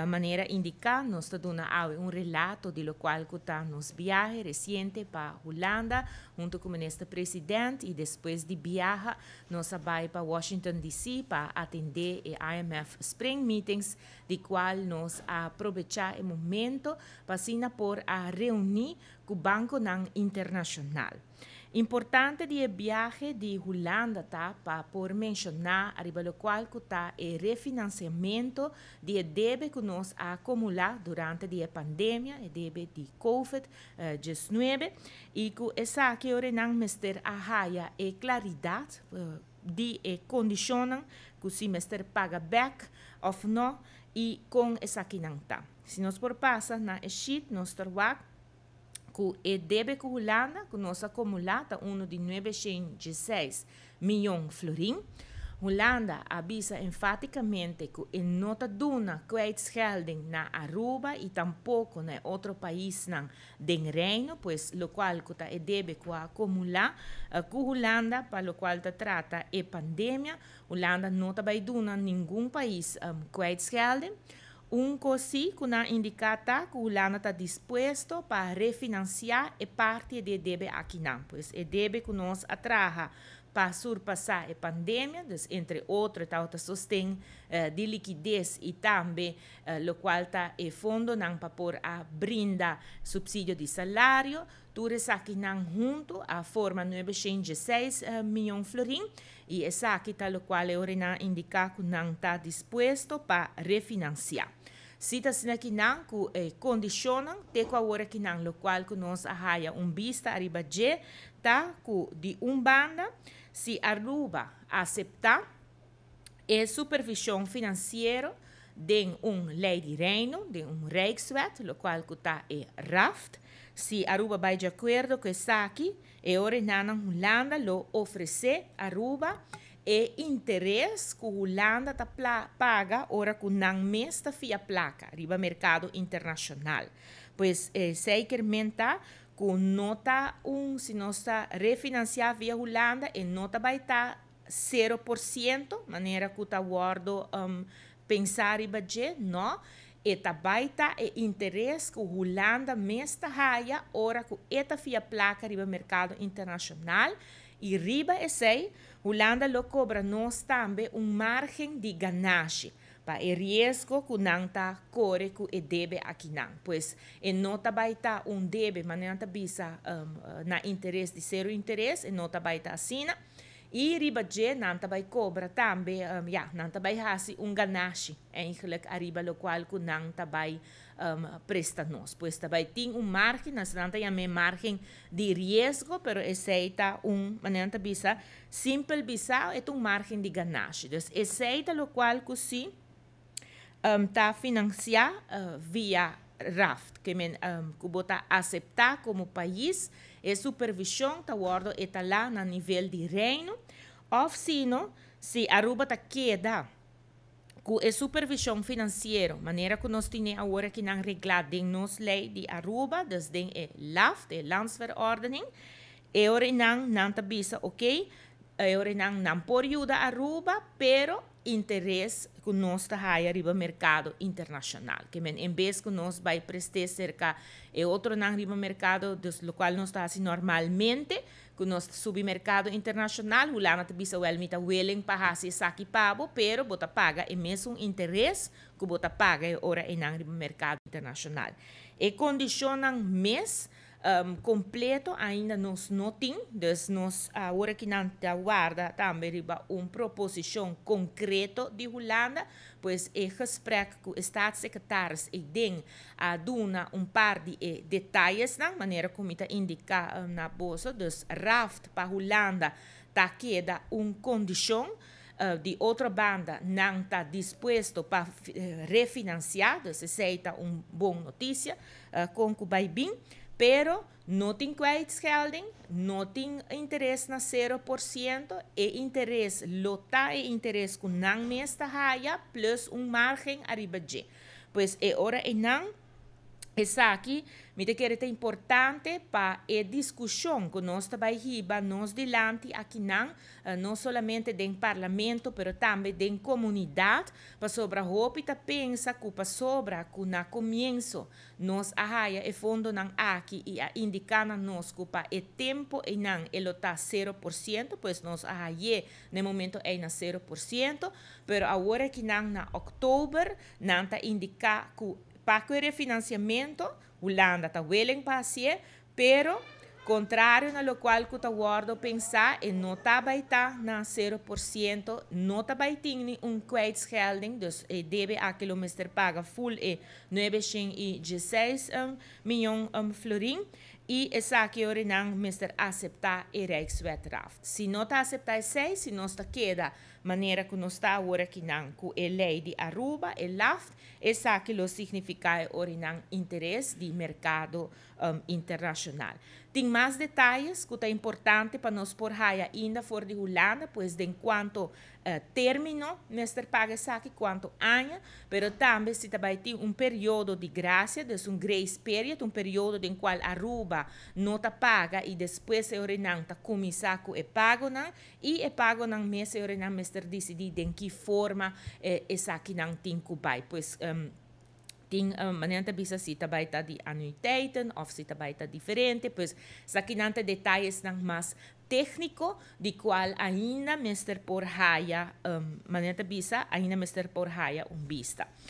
manera indicar, nos está dando un relato de lo cual nos viaje reciente para Holanda, junto con nuestro presidente, y después de viaje nos va para Washington D.C. para atender el IMF Spring Meetings, de cual nos aprovechar el momento para por reunir con el Banco Internacional. Importante di viaje di Holanda para por mencionar arriba lo qual está el refinanciamento de debe que nos acumulado durante a pandemia, e debe de COVID-19 e que essa que ora não mester a haia e claridade de condicionam que se mester paga back of não e com essa que não tá. Se nós por passa na sheet nós torwak que deve que Holanda, que nós acumulada de 916 milhões de florim. Holanda avisa enfaticamente que não está dando kwijtschelding na Aruba e tampouco na outro país na den Reino, pois lo qual que deve que acumular com Holanda, para lo qual trata a pandemia. Holanda não está dando nenhum país kwijtschelding. Così que indicata que Holanda está disposto para refinanciar a parte de débito aqui não, pois é débito que nós atraja para surpassar a pandemia, entre outros, está sostém de liquidez e também o qual está o fundo para por brindar subsídio de salário, tudo isso aqui não junto a forma 916 milhões de florim, e essa aqui está o qual eu indicar que não está disposto para refinanciar. Se está aqui não, que condicionam, tem que agora que não, o qual que nós arraia vista arriba de, tá, de banda, se Aruba aceitar a supervisão financeira de lei de reino, de Rijkswet, o qual que está RAFT, se Aruba vai de acordo com isso aqui, e ora na Holanda lo oferece Aruba e interesse que Holanda paga ora que não mesta via placa riba mercado internacional. Pois seguramente que nota se nós está refinanciar via Holanda e nota vai estar 0%, maneira que está guardo pensar riba de, não. E também o interesse que a Holanda mesta haia ora que eta via placa riba mercado internacional e riba esse Holanda lo cobra nós também margem de ganagem para o risco que não está corre que debe aqui não, pois e não também está debe mas não está bisa na interesse de zero interesse e não também está assim. E riba de não também cobra também, não também hasi ganagem, eigenlijk arriba lo qual que não também presta nós, pois também tem margem, nós não temos margem de risco, pero esse está maneira bisa simple bisa é margem de ganagem, então esse é lo qual que sim está financiar via RAFT, que bota aceitar como país e supervisão está guardo está lá no nível de reino, ou se Aruba está queda com a supervisão financeira, maneira que nós temos agora que não reglado em nossa lei de Aruba, desde a LAFT, a Landsverordening, e ora não está bisa, ok? E ora não pode ajudar Aruba, pero interesse que nós está arriba mercado internacional, que em vez que nós vai prestar cerca e outro não arriba mercado do qual nós está assim normalmente, que nós submercado internacional, o lá não bisa well mita willing para fazer saque pago, pero bota paga e mesmo interesse que bota paga ora em arriba mercado internacional. E condicionam mês completo ainda nós não temos, então nós agora que não guarda também riba proposição concreta de Holanda, pois é gesprek com staatssecretaris e den a duna par de detalhes na maneira como está indica na bolsa, dus RAFT para Holanda tá queda condição de outra banda não está disposto para refinanciar, então essa é boa notícia com que vai bem. Pero não tem kwijtschelding, não tem interesse na 0%, e interesse lota e interesse que não mesta haia, plus margem arriba de. Pois é hora e não Essa aqui, me que é importante para a discussão que nós também riba, nós delante aqui não somente dentro do parlamento, mas também dentro da comunidade, para sobre a roupa e pensa que para sobre que na começo nós arraia e fundo não aqui e a indicar na nós que para o tempo e não ele está 0%, pois nós arraia no momento é na 0%, mas agora que não na outubro não está indicar que para o refinanciamento, Holanda está willing para fazer, pero contrário na lo qual que está guardo pensar e não está estar na 0%, não está ter kwijtschelding, dus deve aquilo mister paga full e 916 miljoen florin. E essa que eu não mister aceitar e Rijkswetraft. Se não está aceitar isso, se não está queda maneira que não está agora aqui não com a lei de Aruba e LAFT, essa que lo significa não interesse de mercado internacional. Tem mais detalhes que é importante para nós por ainda fora de Holanda, pois de enquanto termino mister paga essa aqui quanto ano, pero também se também tem período de graça, dus grace period, período em qual Aruba não está paga e depois se não está começar com o pago não e o pago não mês se não mister decidir em que forma essa aqui não tem que vai, pois tem maneira bisa se também está de anuiteiten ou se também está diferente, pois sa aqui não tem detalhes não mais técnico de qual ainda mister por haya maneira bisa ainda mister por haya vista.